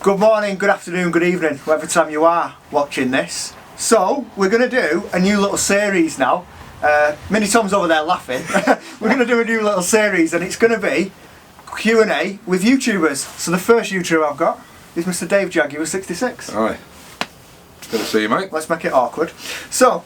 Good morning, good afternoon, good evening, whatever time you are watching this. So, we're going to do a new little series now. Mini Tom's over there laughing. We're going to do a new little series and it's going to be Q&A with YouTubers. So the first YouTuber I've got is Mr. Dave Jaguar 66. Hi. Good to see you, mate. Let's make it awkward. So,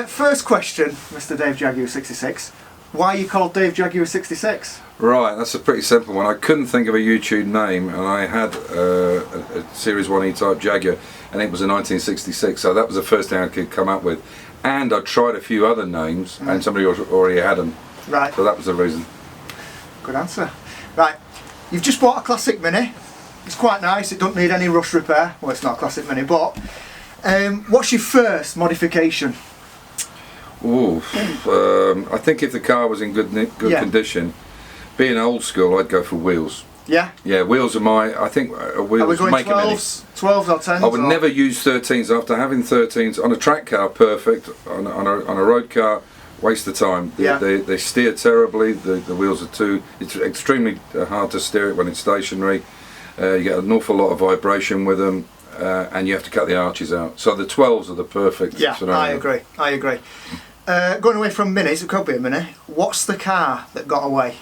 first question, Mr. Dave Jaguar 66. Why are you called Dave Jaguar 66? Right, that's a pretty simple one. I couldn't think of a YouTube name, and I had a Series 1 E-Type Jaguar, and it was a 1966, so that was the first thing I could come up with. And I tried a few other names, and somebody already had them. Right. So that was the reason. Good answer. Right, you've just bought a classic Mini. It's quite nice, it doesn't need any rust repair. Well, it's not a classic Mini, but what's your first modification? Ooh, I think if the car was in good condition, being old school, I'd go for wheels. Yeah? Yeah, wheels are my, I think wheels are we going make 12s, 12s or 10s? I would never use 13s after having 13s. On a track car, perfect. On a road car, waste of time. They steer terribly, the wheels are it's extremely hard to steer it when it's stationary. You get an awful lot of vibration with them. And you have to cut the arches out. So the 12s are the perfect scenario. I agree. Going away from Minis, it could be a Mini. What's the car that got away?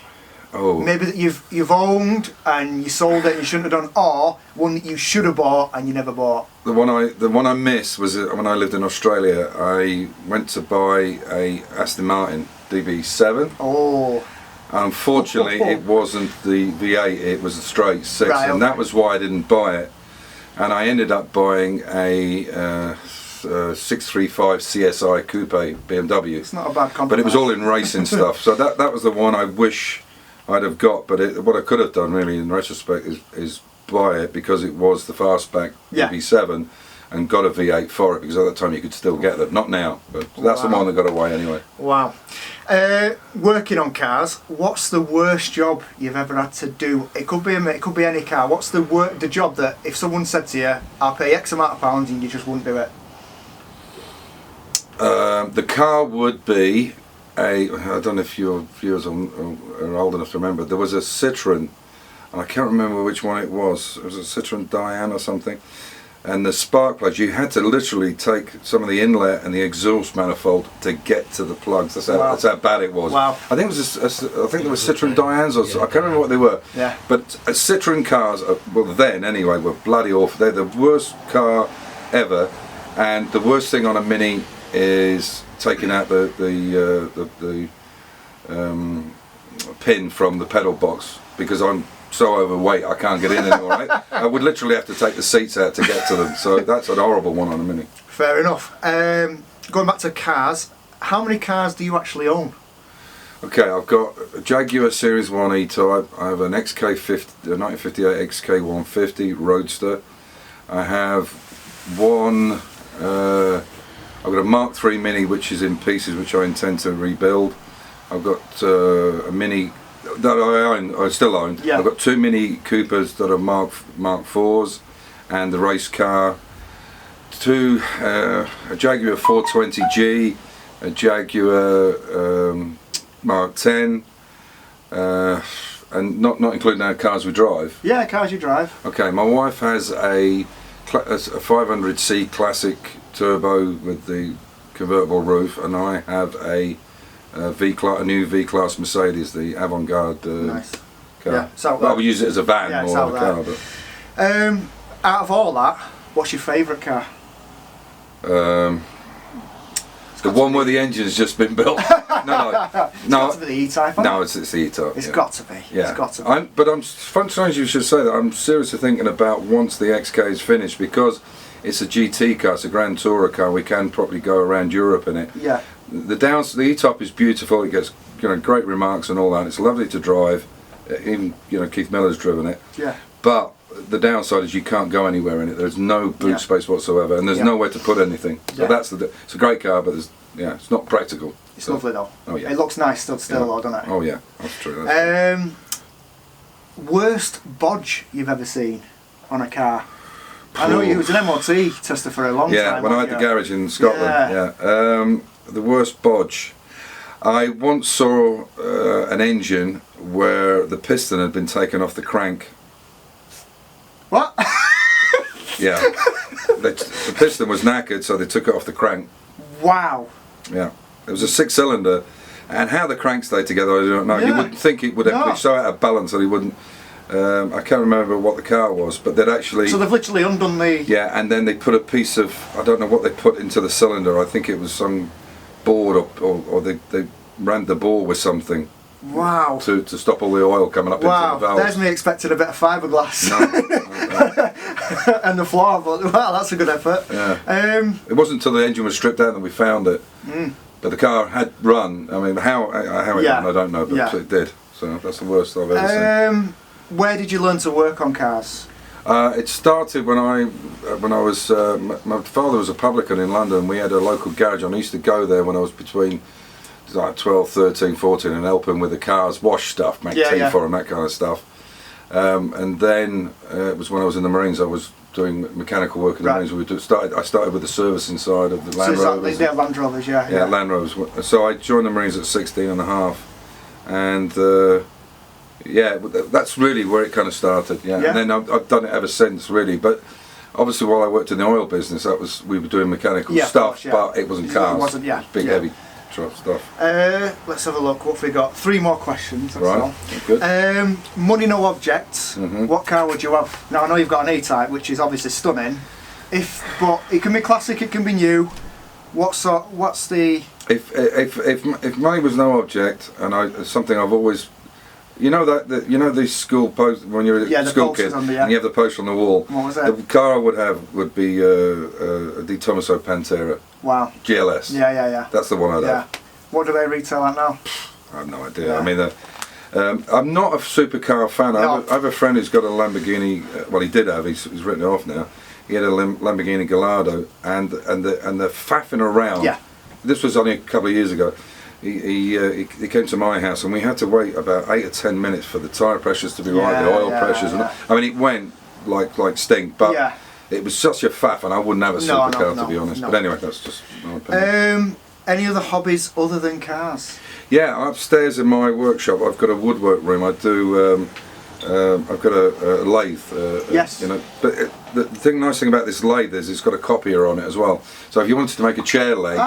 Oh. Maybe that you've owned and you sold it and you shouldn't have done, or one that you should have bought and you never bought. The one I missed was when I lived in Australia. I went to buy a Aston Martin DB7. Oh. Unfortunately, it wasn't the V8. It was a straight 6, right, and that was why I didn't buy it. And I ended up buying a 635 CSI Coupe BMW. It's not a bad compromise. But it was all in racing stuff. So that was the one I wish I'd have got. But what I could have done really in retrospect is buy it because it was the fastback DB7 and got a V8 for it, because at that time you could still get them. Not now, but that's the one that got away anyway. Wow. Working on cars, what's the worst job you've ever had to do? It could be any car. What's the job that if someone said to you, I'll pay X amount of pounds, and you just wouldn't do it? The car would be I don't know if your viewers are old enough to remember, there was a Citroen, and I can't remember which one it was. It was a Citroen Diane or something. And the spark plugs, you had to literally take some of the inlet and the exhaust manifold to get to the plugs. That's how bad it was. Wow. I think it was I think there were Citroen Dianes, or I can't remember what they were. Yeah. But Citroen cars, well then anyway, were bloody awful. They're the worst car ever, and the worst thing on a Mini is taking out the pin from the pedal box, because I'm so overweight I can't get in anymore. Right? I would literally have to take the seats out to get to them, so that's an horrible one on a Mini. Fair enough. Going back to cars, how many cars do you actually own? Okay, I've got a Jaguar Series 1 E-Type, I have an XK50, a 1958 XK150 Roadster, I have one, I've got a Mark III Mini which is in pieces, which I intend to rebuild. I've got a Mini that I still own. Yeah. I've got two Mini Coopers that are Mark IVs, and the race car. A Jaguar 420G, a Jaguar Mark X, and not including our cars we drive. Yeah, cars you drive. Okay, my wife has a 500C Classic Turbo with the convertible roof, and I have a new V-Class Mercedes, the Avant-Garde nice. car. Yeah, so well, we use it as a van more than a car. But. Out of all that, what's your favourite car? The one where the engine's just been built. It's got to be the E-Type. No, it's the E-Type. It's got to be. Yeah. It's got to be. But I'm strange you should say that. I'm seriously thinking about once the XK is finished, because it's a GT car, it's a Grand Tourer car. We can probably go around Europe in it. Yeah. The E-Type is beautiful. It gets great remarks and all that. It's lovely to drive. Even Keith Miller's driven it. Yeah. But the downside is you can't go anywhere in it. There's no boot space whatsoever, and there's nowhere to put anything. So that's it's a great car, but it's not practical. It's lovely though. Oh yeah. It looks nice stood still though, doesn't it? Oh yeah, that's true. That's true. Worst bodge you've ever seen on a car? I know you was an MOT tester for a long time. Yeah, when I had the garage in Scotland. Yeah. The worst bodge. I once saw an engine where the piston had been taken off the crank. What? Yeah. The piston was knackered, so they took it off the crank. Wow. Yeah. It was a 6-cylinder, and how the crank stayed together, I don't know. Yeah. You wouldn't think it would actually so out of balance that he wouldn't. I can't remember what the car was, but they'd actually. So they've literally undone the. Yeah, and then they put a piece of, I don't know what they put into the cylinder. I think it was some board, or they rammed the bore with something. Wow. To stop all the oil coming up into the valves. There's me expecting a bit of fiberglass. No. And the floor, but wow, that's a good effort. Yeah. It wasn't until the engine was stripped out that we found it. But the car had run. I mean, how it ran, I don't know, but it did. So that's the worst I've ever seen. Where did you learn to work on cars? It started when I was my father was a publican in London. We had a local garage, and I used to go there when I was between like 12, 13, 14 and help him with the cars, wash stuff, make tea for him, that kind of stuff. And then it was when I was in the Marines. I was doing mechanical work in the Marines. I started with the servicing side of the Land Rovers. Yeah, Land Rovers, yeah. Land Rovers. So I joined the Marines at 16 and a half, and that's really where it kind of started. Yeah. And then I've done it ever since, really. But obviously, while I worked in the oil business, we were doing mechanical stuff, but it wasn't cars. It wasn't, big heavy stuff. Let's have a look. What have we got? 3 more questions. That's all. Good. Money no objects. What car would you have? Now I know you've got an E-Type, which is obviously stunning. But it can be classic, it can be new. What's the? If money was no object, and something I've always. You know these school posts when you're a school kid and you have the poster on the wall. What was it? The car I would have would be a Di Tomaso Pantera. Wow. GLS. Yeah. That's the one I'd have. What do they retail at now? I have no idea. I mean, I'm not a supercar fan. I have a friend who's got a Lamborghini. Well, he did have. He's written it off now. He had a Lamborghini Gallardo, and they're faffing around. Yeah. This was only a couple of years ago. He came to my house, and we had to wait about 8 or 10 minutes for the tyre pressures to be right, the oil pressures. And I mean, it went like stink, but it was such a faff, and I wouldn't have a supercar to be honest. But anyway, that's just my opinion. Any other hobbies other than cars? Yeah, upstairs in my workshop, I've got a woodwork room. I do. I've got a lathe. Yes. But the nice thing about this lathe is it's got a copier on it as well. So if you wanted to make a chair leg,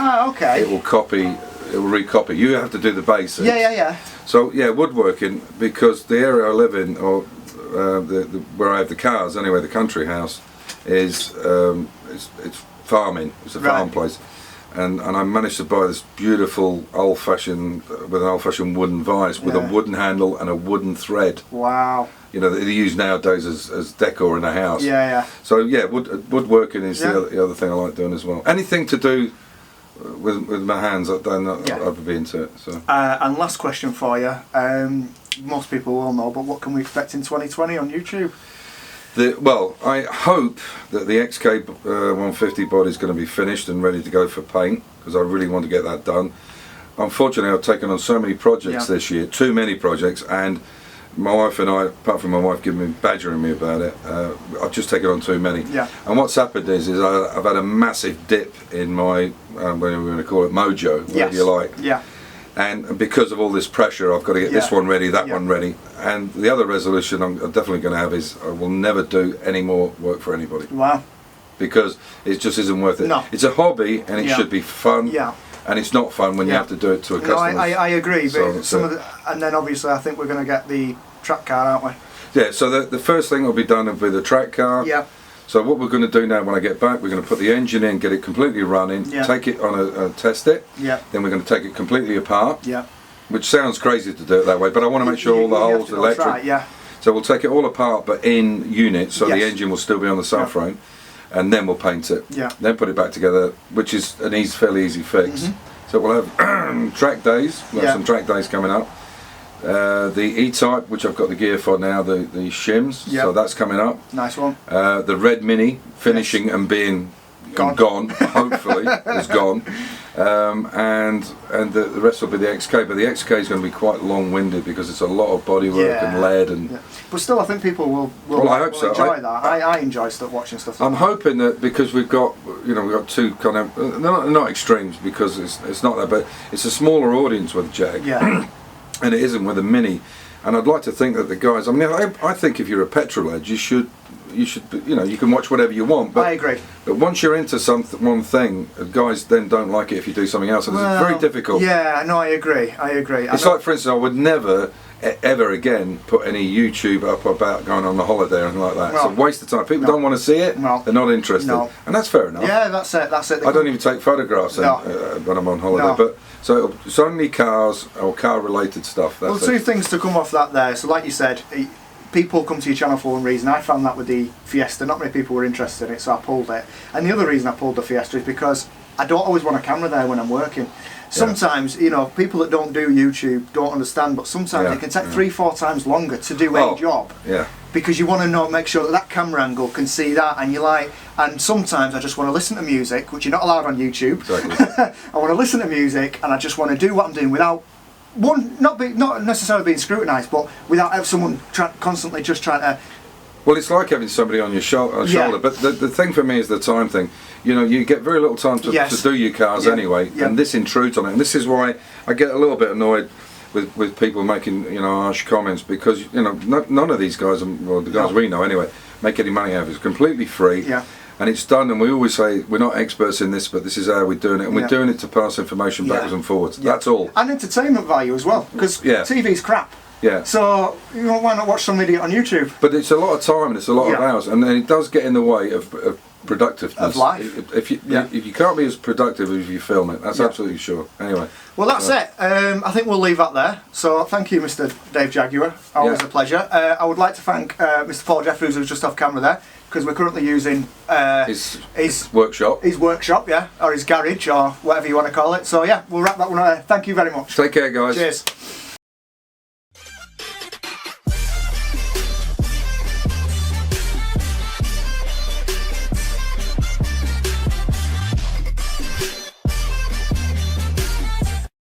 it will copy. It will recopy. You have to do the basics. Yeah. So woodworking, because the area I live in, or where I have the cars anyway, the country house, is it's farming. It's a farm place, and I managed to buy this beautiful old-fashioned wooden vise with a wooden handle and a wooden thread. Wow. That they use nowadays as decor in the house. Yeah. So woodworking is the other thing I like doing as well. Anything to do with my hands, I'd be into it. So. And last question for you. Most people will know, but what can we expect in 2020 on YouTube? I hope that the XK 150 body is going to be finished and ready to go for paint, because I really want to get that done. Unfortunately, I've taken on so many projects this year, too many projects, and my wife and I, apart from my wife badgering me about it, I've just taken on too many. Yeah. And what's happened is I've had a massive dip in my, what we're going to call it, mojo, whatever you like. Yeah. And because of all this pressure, I've got to get this one ready, that one ready. And the other resolution I'm definitely going to have is I will never do any more work for anybody. Wow. Because it just isn't worth it. No. It's a hobby, and it should be fun. Yeah. And it's not fun when you have to do it to a customer. No, I agree. But and then obviously I think we're going to get the track car, aren't we? Yeah, so the first thing will be done with the track car. Yeah. So what we're going to do now when I get back, we're going to put the engine in, get it completely running, take it on test it. Yeah. Then we're going to take it completely apart. Yeah. Which sounds crazy to do it that way, but I want to make sure all the holes are electric. Right, yeah. So we'll take it all apart, but in units, so the engine will still be on the subframe. And then we'll paint it. Yeah. Then put it back together, which is an fairly easy fix. So we'll have track days. We'll have some track days coming up. The E-Type, which I've got the gear for now, the shims. So that's coming up. Nice one. The Red Mini finishing and being gone hopefully, is gone. And the rest will be the XK, but the XK is going to be quite long-winded because it's a lot of bodywork and lead and. Yeah. But still, I think people will I hope so. Enjoy that. I enjoy watching stuff. I'm hoping that because we've got two kind of not extremes, because it's not that, but it's a smaller audience with Jag. Yeah. And it isn't with a Mini. And I'd like to think that the guys. I mean, I think if you're a petrol head, you should you should, you know, you can watch whatever you want. But I agree. But once you're into one thing, guys then don't like it if you do something else, and it's very difficult. Yeah, no, I agree. It's like, for instance, I would never ever again put any YouTube up about going on a holiday or anything like that. It's a waste of time. People don't want to see it. They're not interested, and that's fair enough. Yeah, that's it. I don't even take photographs when I'm on holiday, but so it's only cars or car-related stuff. Well, two things to come off that there. So, like you said, people come to your channel for one reason. I found that with the Fiesta, not many people were interested in it, so I pulled it. And the other reason I pulled the Fiesta is because I don't always want a camera there when I'm working. Sometimes, you know, people that don't do YouTube don't understand, but sometimes it can take 3-4 times longer to do a job. Yeah. Because you want to make sure that camera angle can see that, and and sometimes I just want to listen to music, which you're not allowed on YouTube. Exactly. I want to listen to music, and I just want to do what I'm doing without not necessarily being scrutinised, but without someone constantly just trying to. Well, it's like having somebody on your shoulder, but the thing for me is the time thing. You know, you get very little time to do your cars anyway, and this intrudes on it. And this is why I get a little bit annoyed with people making, you know, harsh comments, because, you know, none of these guys, well, the guys we know anyway, make any money out of it. It's completely free, and it's done. And we always say we're not experts in this, but this is how we're doing it, and we're doing it to pass information backwards and forwards. That's all. And entertainment value as well, because TV's crap. Yeah. So, you know, why not watch some idiot on YouTube? But it's a lot of time and it's a lot of hours, and it does get in the way of productiveness. Of life. If you can't be as productive as you film it, that's absolutely sure. Anyway. Well, that's it. I think we'll leave that there. So, thank you, Mr. Dave Jaguar. Always a pleasure. I would like to thank Mr. Paul Jeffreys, who's just off camera there, because we're currently using his workshop. His workshop, or his garage, or whatever you want to call it. So, yeah, we'll wrap that one there. Thank you very much. Take care, guys. Cheers.